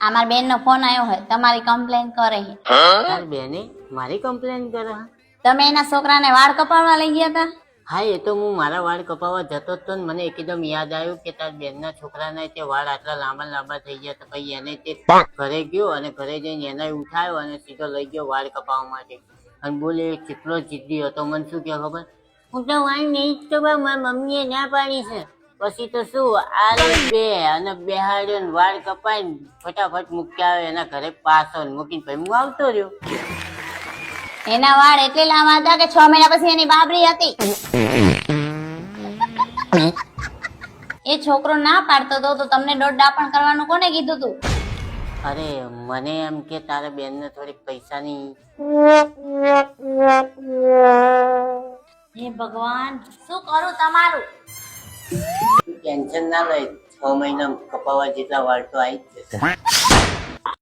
અમાર બેન નો ફોન આવ્યો હોય તમારી કમ્પ્લેન કરે છે. તાર બેને મારી કમ્પ્લેન કરે? તમે એના છોકરાને વાળ કપાવવા લઈ ગયા હતા. હા, એ તો હું મારા વાળ કપાવવા જતો હતો ને મને એકદમ યાદ આવ્યું કે તાર બેનના છોકરાના તે વાળ આટલા લાંબા લાંબા થઈ ગયા તો પછી એને તે ઘરે ગયો અને ઘરે જઈને એને ઉઠાવ્યો અને સીધો લઈ ગયો વાળ કપાવવા માટે. અને બોલે કેટલો જિદ્દી હતો. મને શું કે ખબર, હું તો વાળ નહીં જ કપાવ, મારી મમ્મીએ ના પાડી છે. પછી તો શું આ બે અને બેહાડ્યો ને વાળ કપાઈને ફટાફટ મૂકી આવ્યો એના ઘરે પાછો મૂકીને પછી હું આવતો રહ્યો. એના વાળ એટલે લાંબા હતા કે 6 મહિના પછી એની બાબરી હતી. એ છોકરો ના પાડતો હતો તો તમને દોડડાપણ કરવાનું કોને કીધું તું? અરે મને એમ કે તારા બેનને થોડીક પૈસાની. હે ભગવાન, શું કરું તમારું? ટેન્શન ના લે, 6 મહિના કપાવવા જેટલા વાળ તો આવી જ જશે.